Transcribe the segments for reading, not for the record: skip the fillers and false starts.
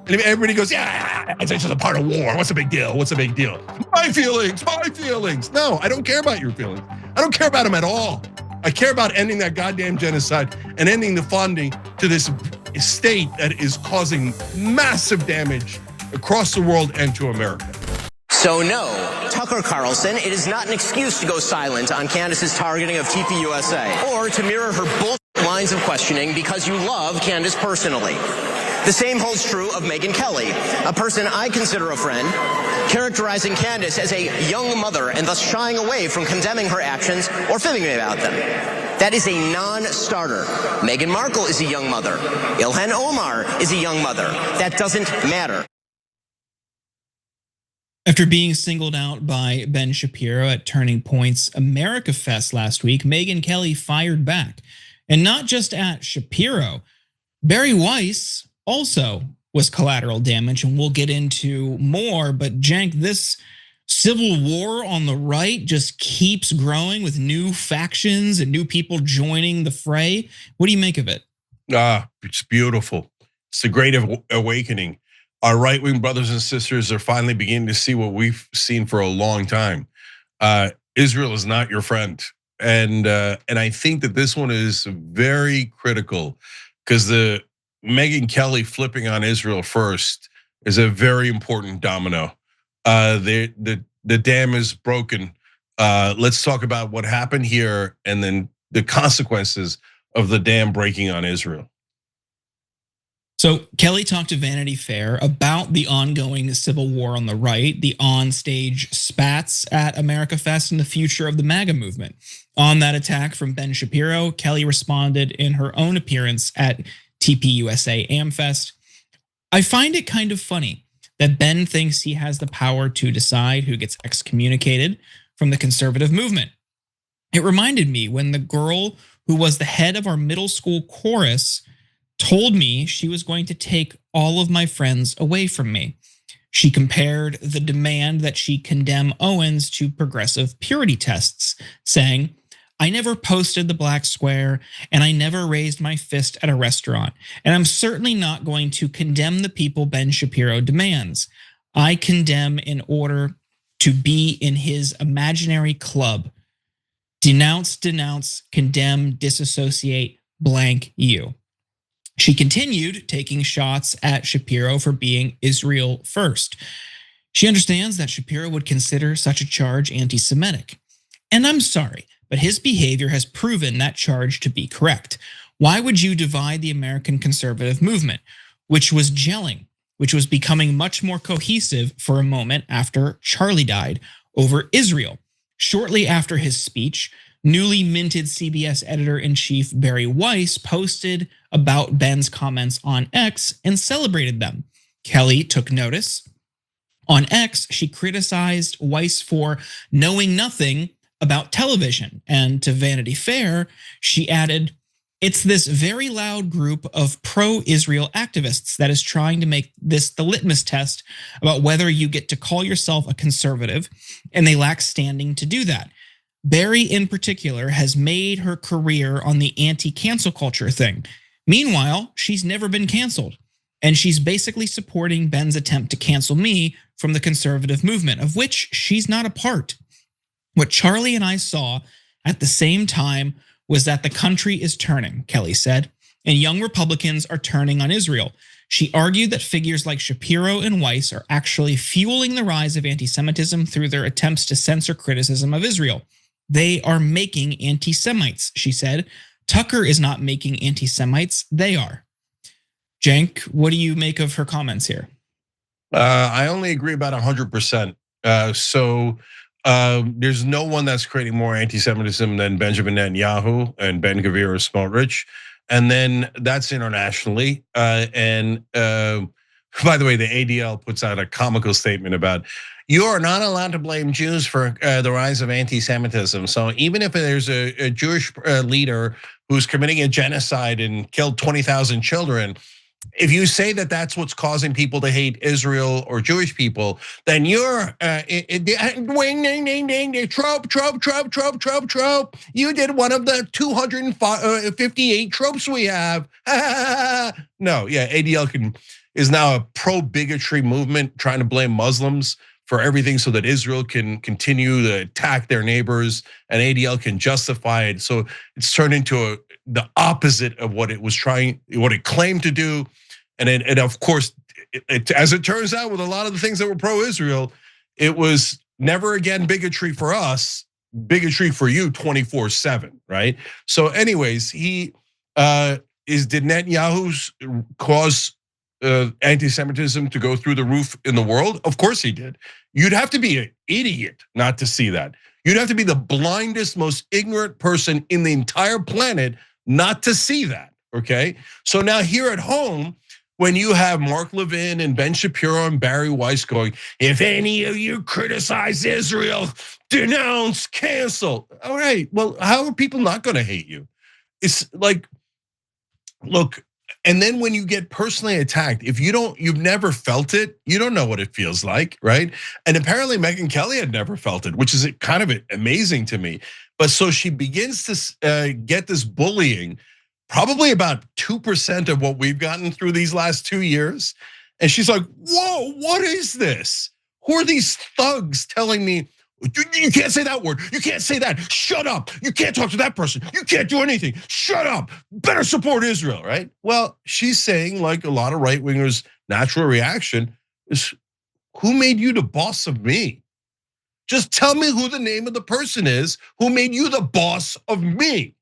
And everybody goes, yeah, it's just a part of war. What's the big deal? What's the big deal? My feelings, my feelings. No, I don't care about your feelings. I don't care about them at all. I care about ending that goddamn genocide and ending the funding to this state that is causing massive damage across the world and to America. So no, Tucker Carlson, it is not an excuse to go silent on Candace's targeting of TPUSA or to mirror her bullshit lines of questioning because you love Candace personally. The same holds true of Megyn Kelly, a person I consider a friend, characterizing Candace as a young mother and thus shying away from condemning her actions or fibbing about them. That is a non-starter. Meghan Markle is a young mother. Ilhan Omar is a young mother. That doesn't matter. After being singled out by Ben Shapiro at Turning Point's America Fest last week, Megyn Kelly fired back. And not just at Shapiro. Bari Weiss also was collateral damage, and we'll get into more. But Cenk, this civil war on the right just keeps growing with new factions and new people joining the fray. What do you make of it? It's beautiful. It's the great awakening. Our right-wing brothers and sisters are finally beginning to see what we've seen for a long time. Israel is not your friend. And I think that this one is very critical because the Megyn Kelly flipping on Israel first is a very important domino. The dam is broken. Let's talk about what happened here and then the consequences of the dam breaking on Israel. So Kelly talked to Vanity Fair about the ongoing civil war on the right, the on-stage spats at America Fest, and the future of the MAGA movement. On that attack from Ben Shapiro, Kelly responded in her own appearance at TPUSA Amfest. I find it kind of funny that Ben thinks he has the power to decide who gets excommunicated from the conservative movement. It reminded me when the girl who was the head of our middle school chorus told me she was going to take all of my friends away from me. She compared the demand that she condemn Owens to progressive purity tests, saying, I never posted the black square and I never raised my fist at a restaurant. And I'm certainly not going to condemn the people Ben Shapiro demands. I condemn in order to be in his imaginary club. Denounce, condemn, disassociate, blank you. She continued taking shots at Shapiro for being Israel first. She understands that Shapiro would consider such a charge anti-Semitic. And I'm sorry, but his behavior has proven that charge to be correct. Why would you divide the American conservative movement, which was gelling, which was becoming much more cohesive for a moment after Charlie died, over Israel? Shortly after his speech, newly minted CBS editor-in-chief Bari Weiss posted about Ben's comments on X and celebrated them. Kelly took notice. On X, she criticized Weiss for knowing nothing about television. And to Vanity Fair, she added, it's this very loud group of pro-Israel activists that is trying to make this the litmus test about whether you get to call yourself a conservative, and they lack standing to do that. Bari, in particular, has made her career on the anti-cancel culture thing. Meanwhile, she's never been canceled. And she's basically supporting Ben's attempt to cancel me from the conservative movement, of which she's not a part. What Charlie and I saw at the same time was that the country is turning, Kelly said, and young Republicans are turning on Israel. She argued that figures like Shapiro and Weiss are actually fueling the rise of anti-Semitism through their attempts to censor criticism of Israel. They are making anti-Semites, she said. Tucker is not making anti-Semites, they are. Cenk, what do you make of her comments here? I only agree about 100%. There's no one that's creating more anti-Semitism than Benjamin Netanyahu and Ben Gvir or Smotrich. And then that's internationally. By the way, the ADL puts out a comical statement about, you are not allowed to blame Jews for the rise of anti-Semitism. So even if there's a Jewish leader who's committing a genocide and killed 20,000 children, if you say that that's what's causing people to hate Israel or Jewish people, then you're trope. You did one of the 258 tropes we have. No, yeah, ADL is now a pro-bigotry movement trying to blame Muslims for everything so that Israel can continue to attack their neighbors and ADL can justify it. So it's turned into the opposite of what it claimed to do. And of course, as it turns out with a lot of the things that were pro-Israel, it was never again bigotry for us, bigotry for you 24/7, right? So anyways, did Netanyahu's cause anti-Semitism to go through the roof in the world? Of course he did. You'd have to be an idiot not to see that. You'd have to be the blindest, most ignorant person in the entire planet not to see that, okay? So now here at home, when you have Mark Levin and Ben Shapiro and Bari Weiss going, if any of you criticize Israel, denounce, cancel. All right, well, how are people not gonna hate you? It's like, look, and then when you get personally attacked, if you've never felt it, you don't know what it feels like, right? And apparently Megyn Kelly had never felt it, which is kind of amazing to me. But so she begins to get this bullying, probably about 2% of what we've gotten through these last 2 years. And she's like, whoa, what is this? Who are these thugs telling me, you can't say that word, you can't say that, shut up, you can't talk to that person, you can't do anything, shut up, better support Israel, right? Well, she's saying, like a lot of right-wingers' natural reaction is, who made you the boss of me? Just tell me who the name of the person is who made you the boss of me.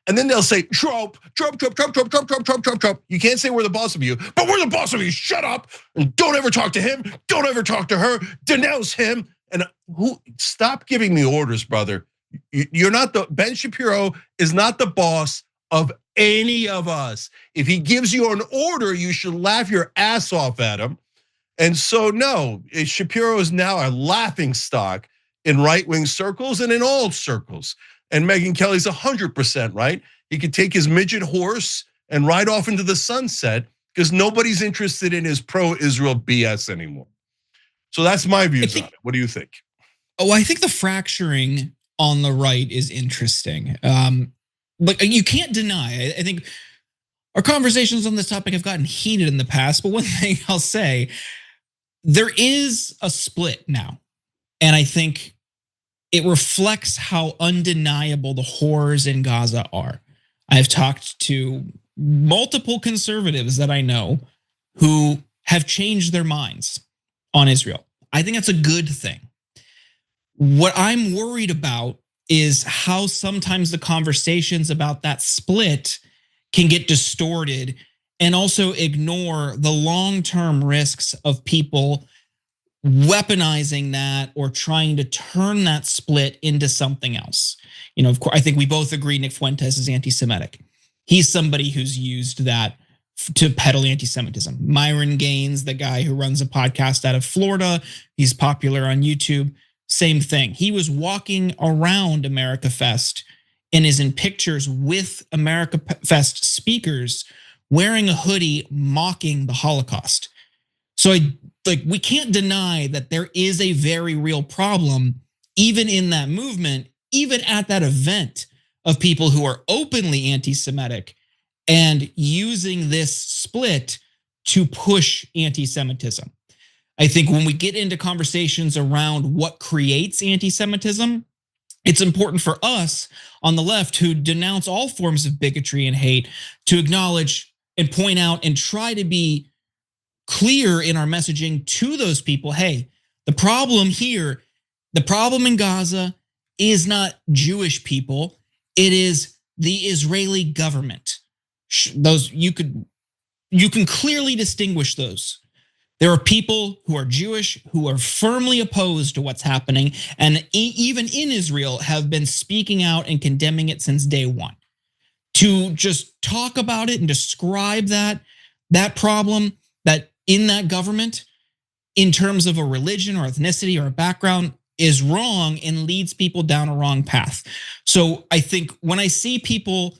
And then they'll say, Trump. You can't say we're the boss of you, but we're the boss of you, shut up, and don't ever talk to him, don't ever talk to her, denounce him. And stop giving me orders, brother. You're not Ben Shapiro is not the boss of any of us. If he gives you an order, you should laugh your ass off at him. And so no, Shapiro is now a laughing stock in right-wing circles and in all circles. And Megyn Kelly's 100% right. He could take his midget horse and ride off into the sunset because nobody's interested in his pro-Israel BS anymore. So that's my views on it. What do you think? Oh, I think the fracturing on the right is interesting. Like you can't deny, I think our conversations on this topic have gotten heated in the past, but one thing I'll say, there is a split now. And I think it reflects how undeniable the horrors in Gaza are. I've talked to multiple conservatives that I know who have changed their minds on Israel. I think that's a good thing. What I'm worried about is how sometimes the conversations about that split can get distorted and also ignore the long-term risks of people weaponizing that or trying to turn that split into something else. You know, of course, I think we both agree Nick Fuentes is anti-Semitic. He's somebody who's used that to peddle anti-Semitism. Myron Gaines, the guy who runs a podcast out of Florida, he's popular on YouTube, same thing. He was walking around America Fest and is in pictures with America Fest speakers wearing a hoodie mocking the Holocaust. So we can't deny that there is a very real problem, even in that movement, even at that event, of people who are openly anti-Semitic and using this split to push anti-Semitism. I think when we get into conversations around what creates anti-Semitism, it's important for us on the left who denounce all forms of bigotry and hate to acknowledge and point out and try to be clear in our messaging to those people. Hey, the problem here, the problem in Gaza is not Jewish people, it is the Israeli government. Those you can clearly distinguish those. There are people who are Jewish who are firmly opposed to what's happening, and even in Israel have been speaking out and condemning it since day one. To just talk about it and describe that problem that in that government in terms of a religion or ethnicity or a background is wrong and leads people down a wrong path. So I think when I see people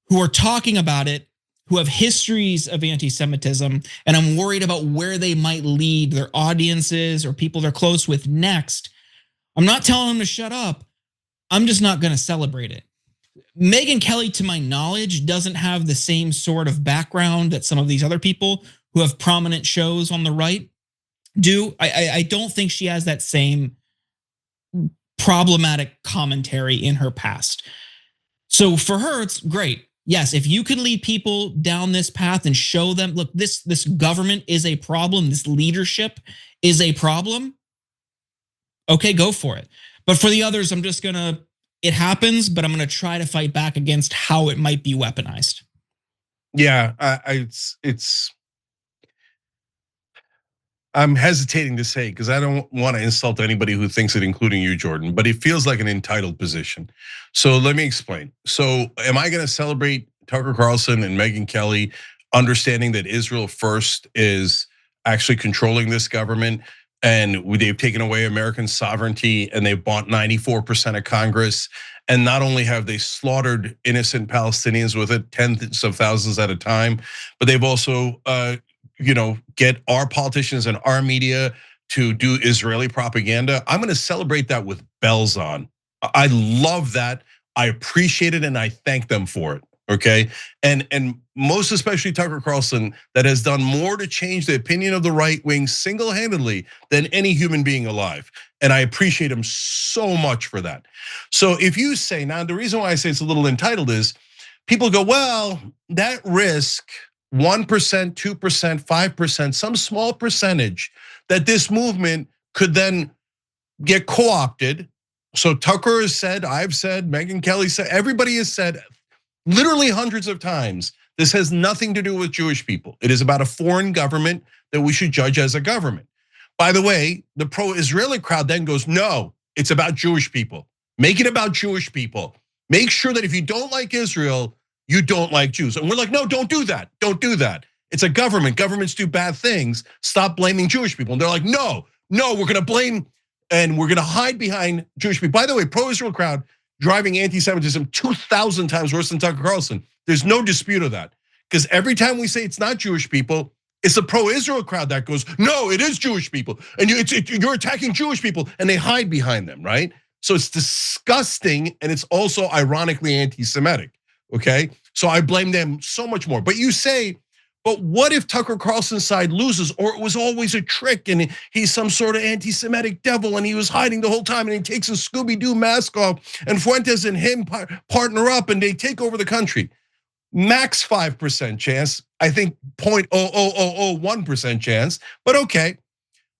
who are talking about it, who have histories of anti-Semitism, and I'm worried about where they might lead their audiences or people they're close with next, I'm not telling them to shut up. I'm just not gonna celebrate it. Megyn Kelly, to my knowledge, doesn't have the same sort of background that some of these other people who have prominent shows on the right do. I don't think she has that same problematic commentary in her past. So for her, it's great. Yes, if you can lead people down this path and show them, look, this government is a problem, this leadership is a problem, okay, go for it. But for the others, I'm just gonna, it happens, but I'm gonna try to fight back against how it might be weaponized. Yeah, I'm hesitating to say because I don't want to insult anybody who thinks it, including you, Jordan, but it feels like an entitled position. So let me explain. So am I going to celebrate Tucker Carlson and Megyn Kelly understanding that Israel first is actually controlling this government and they've taken away American sovereignty and they've bought 94% of Congress? And not only have they slaughtered innocent Palestinians with it, tens of thousands at a time, but they've also get our politicians and our media to do Israeli propaganda. I'm gonna celebrate that with bells on. I love that. I appreciate it and I thank them for it. Okay. And most especially Tucker Carlson, that has done more to change the opinion of the right wing single-handedly than any human being alive. And I appreciate him so much for that. So if you say, now the reason why I say it's a little entitled is people go, well, that risk, 1%, 2%, 5%, some small percentage that this movement could then get co-opted. So Tucker has said, I've said, Megyn Kelly said, everybody has said literally hundreds of times, this has nothing to do with Jewish people. It is about a foreign government that we should judge as a government. By the way, the pro-Israeli crowd then goes, no, it's about Jewish people. Make it about Jewish people. Make sure that if you don't like Israel, you don't like Jews. And we're like, no, don't do that. Don't do that. It's a government. Governments do bad things. Stop blaming Jewish people. And they're like, no, we're gonna blame and we're gonna hide behind Jewish people. By the way, pro-Israel crowd driving anti-Semitism 2,000 times worse than Tucker Carlson. There's no dispute of that. Because every time we say it's not Jewish people, it's the pro-Israel crowd that goes, no, it is Jewish people. And you're attacking Jewish people and they hide behind them, right? So it's disgusting and it's also ironically anti-Semitic, okay? So I blame them so much more. But you say, but what if Tucker Carlson's side loses, or it was always a trick and he's some sort of anti-Semitic devil and he was hiding the whole time and he takes a Scooby-Doo mask off and Fuentes and him partner up and they take over the country? Max 5% chance, I think 0.00001% chance, but okay.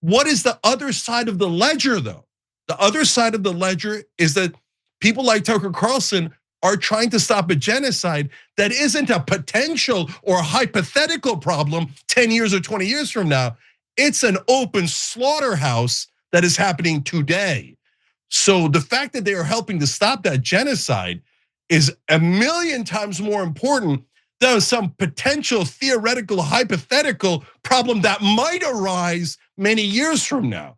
What is the other side of the ledger though? The other side of the ledger is that people like Tucker Carlson are trying to stop a genocide that isn't a potential or a hypothetical problem 10 years or 20 years from now. It's an open slaughterhouse that is happening today. So the fact that they are helping to stop that genocide is a million times more important than some potential theoretical, hypothetical problem that might arise many years from now.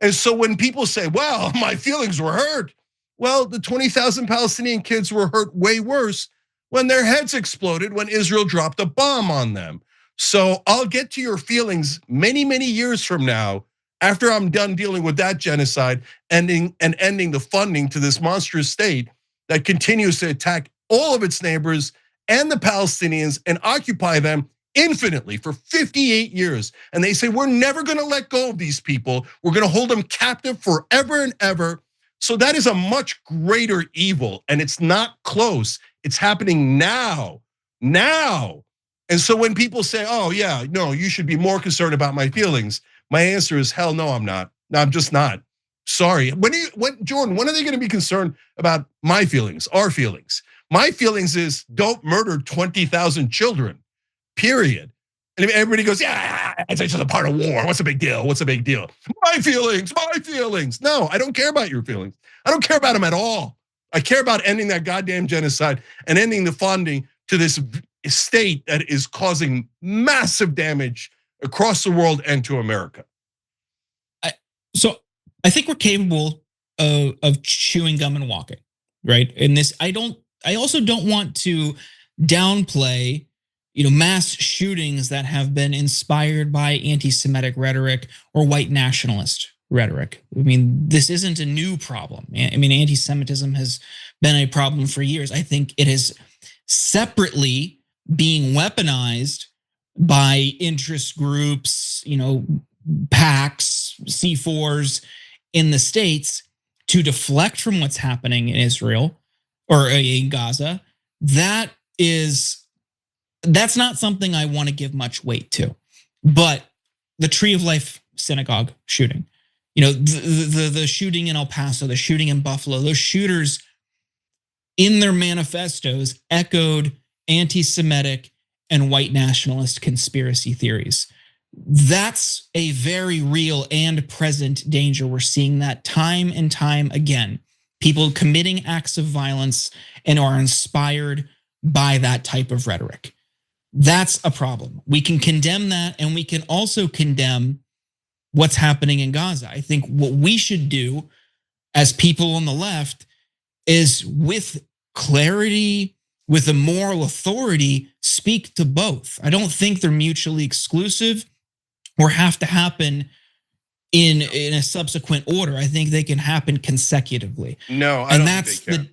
And so when people say, well, my feelings were hurt, well, the 20,000 Palestinian kids were hurt way worse when their heads exploded when Israel dropped a bomb on them. So I'll get to your feelings many, many years from now after I'm done dealing with that genocide, ending the funding to this monstrous state that continues to attack all of its neighbors and the Palestinians and occupy them infinitely for 58 years. And they say, we're never gonna let go of these people. We're gonna hold them captive forever and ever. So that is a much greater evil and it's not close. It's happening now. And so when people say, oh yeah, no, you should be more concerned about my feelings. My answer is hell no, I'm not. No, I'm just not. Sorry. Jordan, when are they gonna be concerned about my feelings, our feelings? My feelings is don't murder 20,000 children, period. And everybody goes, yeah, it's just a part of war. What's the big deal? What's the big deal? My feelings. No, I don't care about your feelings. I don't care about them at all. I care about ending that goddamn genocide and ending the funding to this state that is causing massive damage across the world and to America. So I think we're capable of chewing gum and walking, right? In this, I also don't want to downplay, mass shootings that have been inspired by anti-Semitic rhetoric or white nationalist rhetoric. I mean, this isn't a new problem. I mean, anti-Semitism has been a problem for years. I think it is separately being weaponized by interest groups, PACs, C4s in the States to deflect from what's happening in Israel or in Gaza, that's not something I want to give much weight to. But the Tree of Life synagogue shooting, the shooting in El Paso, the shooting in Buffalo, those shooters in their manifestos echoed anti-Semitic and white nationalist conspiracy theories. That's a very real and present danger. We're seeing that time and time again. People committing acts of violence and are inspired by that type of rhetoric. That's a problem. We can condemn that, and we can also condemn what's happening in Gaza. I think what we should do as people on the left is, with clarity, with a moral authority, speak to both. I don't think they're mutually exclusive or have to happen in a subsequent order. I think they can happen consecutively. No, I don't think they can.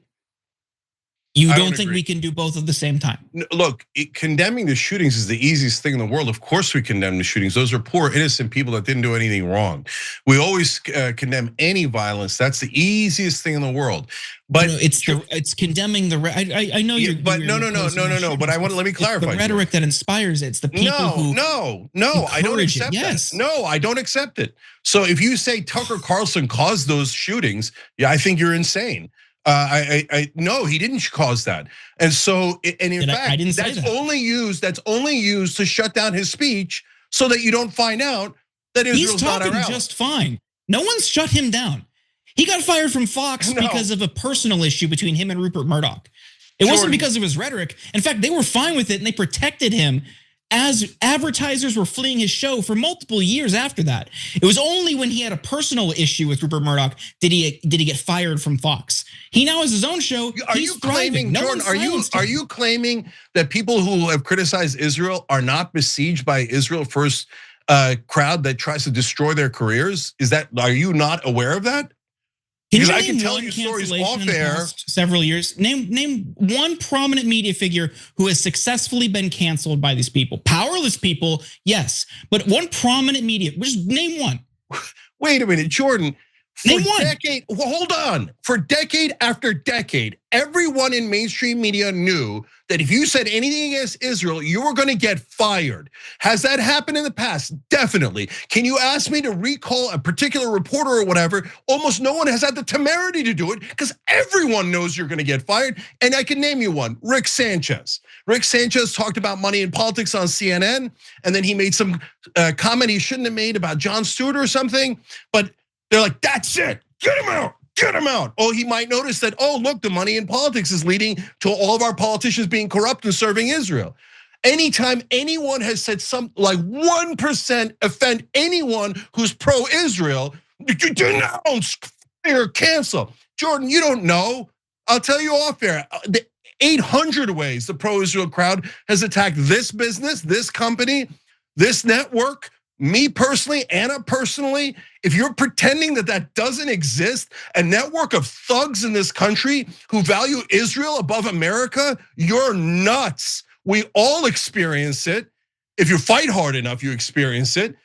You don't think we can do both at the same time? Look, condemning the shootings is the easiest thing in the world. Of course we condemn the shootings. Those are poor, innocent people that didn't do anything wrong. We always condemn any violence. That's the easiest thing in the world. But it's condemning the. I know you're. But no. But let me clarify. The rhetoric that inspires it. It's the people who. No. I don't accept that. No, I don't accept it. So if you say Tucker Carlson caused those shootings, yeah, I think you're insane. No, he didn't cause that, and so, and in fact, that's only used to shut down his speech, so that you don't find out that Israel's not around. He's talking just fine. No one's shut him down. He got fired from Fox because of a personal issue between him and Rupert Murdoch. It wasn't because of his rhetoric. In fact, they were fine with it and they protected him as advertisers were fleeing his show for multiple years after that. It was only when he had a personal issue with Rupert Murdoch did he get fired from Fox. He now has his own show. He's thriving. Jordan, are you claiming that people who have criticized Israel are not besieged by Israel First crowd that tries to destroy their careers? Are you not aware of that? Because I can tell you stories off air. Several years. Name one prominent media figure who has successfully been canceled by these people. Powerless people, yes, but one prominent media. Just name one. Wait a minute, Jordan. Name one. Hold on. For decade after decade, everyone in mainstream media knew that if you said anything against Israel, you were going to get fired. Has that happened in the past? Definitely. Can you ask me to recall a particular reporter or whatever? Almost no one has had the temerity to do it because everyone knows you're going to get fired. And I can name you one, Rick Sanchez. Rick Sanchez talked about money in politics on CNN, and then he made some comment he shouldn't have made about Jon Stewart or something, but they're like, that's it, get him out. Get him out. Oh, he might notice that, oh, look, the money in politics is leading to all of our politicians being corrupt and serving Israel. Anytime anyone has said something like 1% offend anyone who's pro-Israel, denounce, fire, cancel. Jordan, you don't know. I'll tell you off air. The 800 ways the pro-Israel crowd has attacked this business, this company, this network, me personally, Anna personally. If you're pretending that doesn't exist, a network of thugs in this country who value Israel above America, you're nuts. We all experience it. If you fight hard enough, you experience it.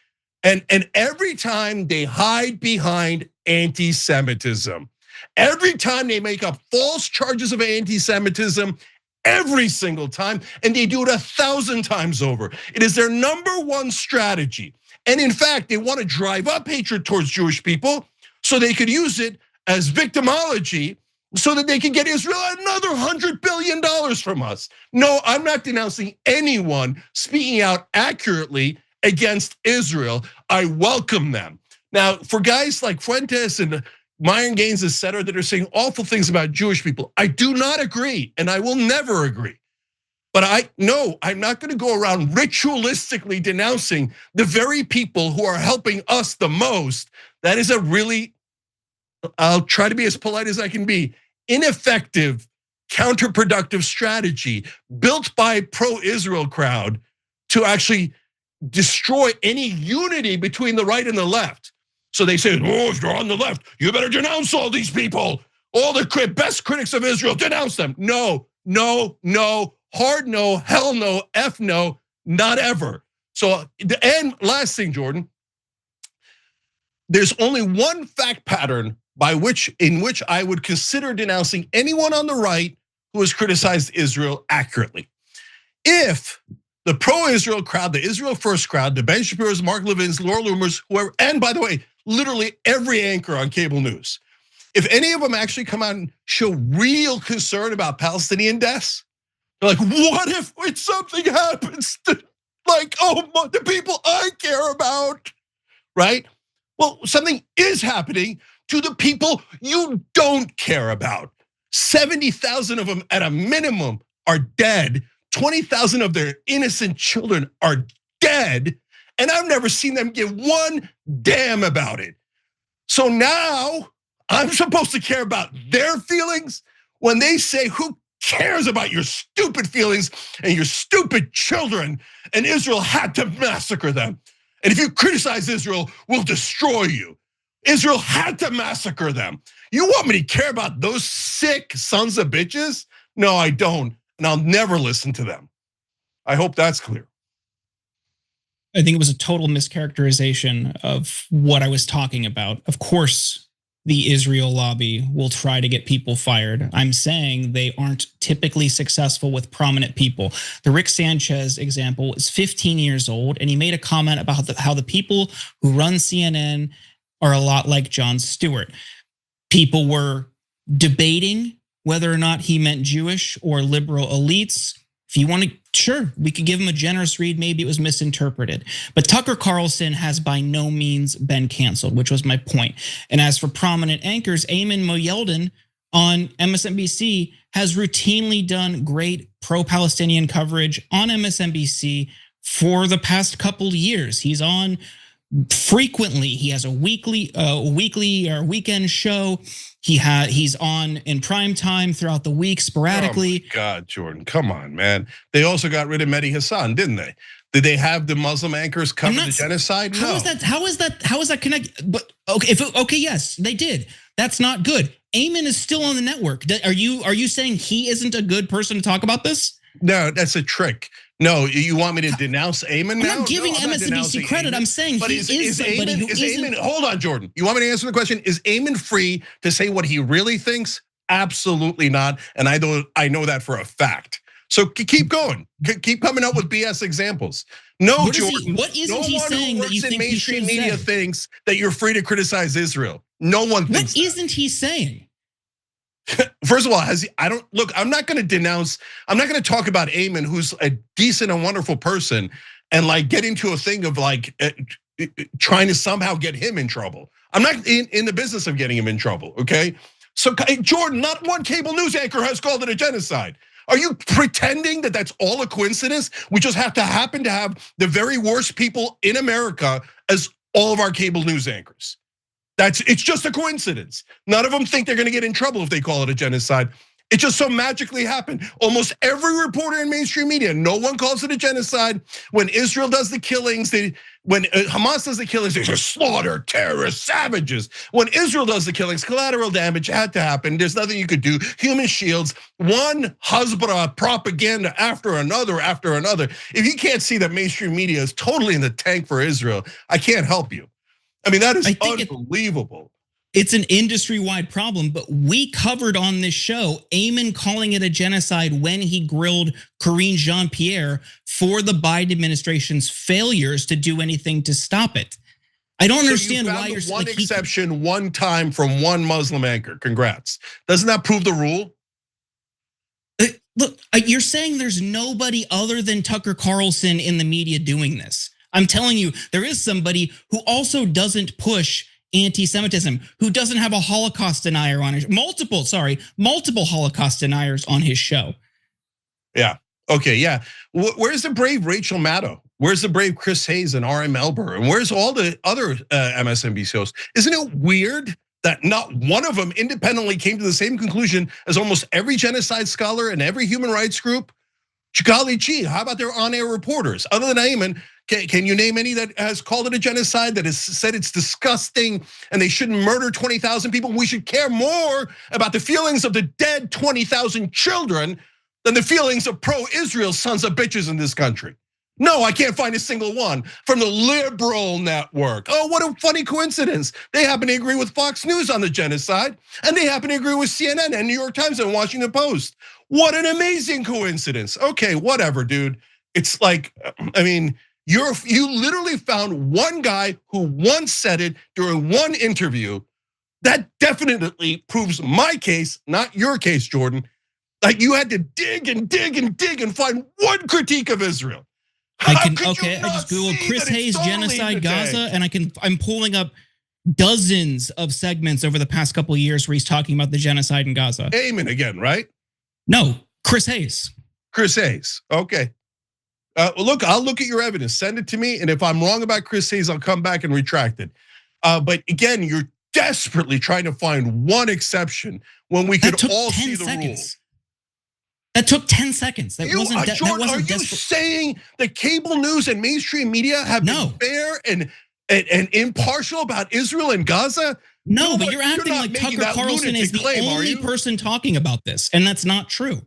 And every time they hide behind anti-Semitism, every time they make up false charges of anti-Semitism, every single time, and they do it 1,000 times over. It is their #1 strategy. And in fact, they want to drive up hatred towards Jewish people so they could use it as victimology so that they can get Israel another $100 billion from us. No, I'm not denouncing anyone speaking out accurately against Israel. I welcome them. Now, for guys like Fuentes and Myron Gaines, etc., that are saying awful things about Jewish people, I do not agree, and I will never agree. But I'm not going to go around ritualistically denouncing the very people who are helping us the most. That is a really, I'll try to be as polite as I can be, ineffective, counterproductive strategy built by pro-Israel crowd to actually destroy any unity between the right and the left. So they say, oh, if you're on the left, you better denounce all these people. All the best critics of Israel, denounce them. No. Hard no, hell no, F no, not ever. So, and last thing, Jordan, there's only one fact pattern in which I would consider denouncing anyone on the right who has criticized Israel accurately. If the pro-Israel crowd, the Israel First crowd, the Ben Shapiro's, Mark Levin's, Laura Loomer's, whoever, and by the way, literally every anchor on cable news, if any of them actually come out and show real concern about Palestinian deaths, they're like, what if something happens to the people I care about, right? Well, something is happening to the people you don't care about. 70,000 of them at a minimum are dead. 20,000 of their innocent children are dead, and I've never seen them give one damn about it. So now I'm supposed to care about their feelings when they say, who cares about your stupid feelings and your stupid children, and Israel had to massacre them. And if you criticize Israel, we'll destroy you. Israel had to massacre them. You want me to care about those sick sons of bitches? No, I don't. And I'll never listen to them. I hope that's clear. I think it was a total mischaracterization of what I was talking about. Of course, the Israel lobby will try to get people fired. I'm saying they aren't typically successful with prominent people. The Rick Sanchez example is 15 years old, and he made a comment about how the people who run CNN are a lot like Jon Stewart. People were debating whether or not he meant Jewish or liberal elites. If you want to, sure, we could give him a generous read. Maybe it was misinterpreted. But Tucker Carlson has by no means been canceled, which was my point. And as for prominent anchors, Ayman Mohyeldin on MSNBC has routinely done great pro-Palestinian coverage on MSNBC for the past couple of years. He's on frequently. He has a weekly or weekend show. He's on in prime time throughout the week sporadically. Oh my God, Jordan, come on, man. They also got rid of Mehdi Hassan, didn't they? Did they have the Muslim anchors cover the genocide? No. How is that connected? But okay, yes, they did. That's not good. Ayman is still on the network. Are you saying he isn't a good person to talk about this? No, that's a trick. No, you want me to denounce Ayman now? I'm not giving MSNBC credit. I'm saying he is somebody who isn't. Hold on, Jordan. You want me to answer the question? Is Ayman free to say what he really thinks? Absolutely not. And I know that for a fact. So keep going. Keep coming up with BS examples. No, Jordan. What isn't he saying that you think he should say? Mainstream media thinks that you're free to criticize Israel. No one thinks that. What isn't he saying? First of all, I'm not going to talk about Ayman, who's a decent and wonderful person, and get into a thing of trying to somehow get him in trouble. I'm not in the business of getting him in trouble, okay? So Jordan, not one cable news anchor has called it a genocide. Are you pretending that that's all a coincidence? We just happen to have the very worst people in America as all of our cable news anchors. It's just a coincidence. None of them think they're gonna get in trouble if they call it a genocide. It just so magically happened. Almost every reporter in mainstream media, no one calls it a genocide. When Israel does the killings, when Hamas does the killings, they just slaughter terrorists, savages. When Israel does the killings, collateral damage had to happen. There's nothing you could do. Human shields, one Hezbollah propaganda after another. If you can't see that mainstream media is totally in the tank for Israel, I can't help you. I mean, that is unbelievable. It's an industry-wide problem, but we covered on this show Ayman calling it a genocide when he grilled Karine Jean-Pierre for the Biden administration's failures to do anything to stop it. I don't understand why you're one exception, one time from one Muslim anchor. Congrats. Doesn't that prove the rule? Look, you're saying there's nobody other than Tucker Carlson in the media doing this. I'm telling you, there is somebody who also doesn't push anti-Semitism, who doesn't have a Holocaust denier on his multiple Holocaust deniers on his show. Yeah. Okay. Yeah. Where's the brave Rachel Maddow? Where's the brave Chris Hayes and R.M. Elber? And where's all the other MSNBC hosts? Isn't it weird that not one of them independently came to the same conclusion as almost every genocide scholar and every human rights group? Golly gee, how about their on-air reporters? Other than Ayman, can you name any that has called it a genocide, that has said it's disgusting and they shouldn't murder 20,000 people? We should care more about the feelings of the dead 20,000 children than the feelings of pro-Israel sons of bitches in this country. No, I can't find a single one from the liberal network. Oh, what a funny coincidence. They happen to agree with Fox News on the genocide, and they happen to agree with CNN and New York Times and Washington Post. What an amazing coincidence. Okay, whatever, dude. It's like, I mean, you literally found one guy who once said it during one interview. That definitely proves my case, not your case, Jordan. Like you had to dig and dig and dig and find one critique of Israel. I just Googled Chris Hayes genocide Gaza, and I'm pulling up dozens of segments over the past couple of years where he's talking about the genocide in Gaza. Amen again, right? No, Chris Hayes. Chris Hayes, okay. Look, I'll look at your evidence, send it to me, and if I'm wrong about Chris Hayes, I'll come back and retract it. But again, you're desperately trying to find one exception when we could all see the rules. That took 10 seconds. Jordan, are you saying the cable news and mainstream media have been fair and impartial about Israel and Gaza? No, but you're acting like Tucker Carlson is the only person talking about this, and that's not true.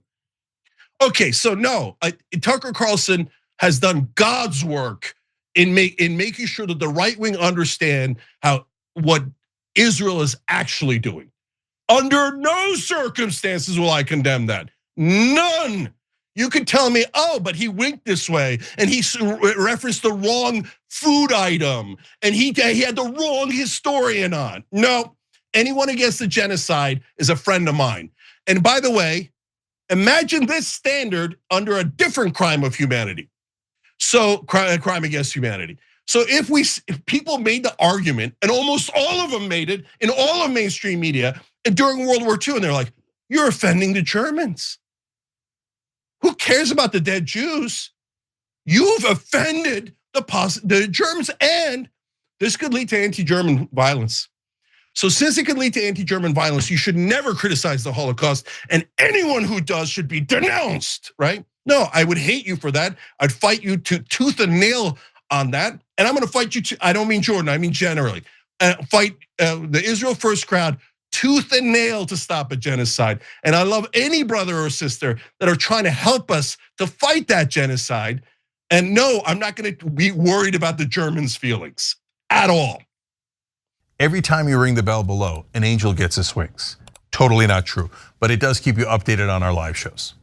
Okay, so no, Tucker Carlson has done God's work in making sure that the right wing understand what Israel is actually doing. Under no circumstances will I condemn that. None. You could tell me, oh, but he winked this way, and he referenced the wrong food item, and he had the wrong historian on. No, anyone against the genocide is a friend of mine. And by the way, imagine this standard under a different crime of humanity. So, crime against humanity. So if people made the argument, and almost all of them made it in all of mainstream media during World War II, and they're like, you're offending the Germans. Who cares about the dead Jews? You've offended the Germans, and this could lead to anti-German violence. So since it could lead to anti-German violence, you should never criticize the Holocaust, and anyone who does should be denounced, right? No, I would hate you for that. I'd fight you to tooth and nail on that, and I'm gonna fight you, I don't mean Jordan, I mean generally. Fight the Israel First crowd tooth and nail to stop a genocide. And I love any brother or sister that are trying to help us to fight that genocide. And no, I'm not gonna be worried about the Germans' feelings at all. Every time you ring the bell below, an angel gets his wings. Totally not true, but it does keep you updated on our live shows.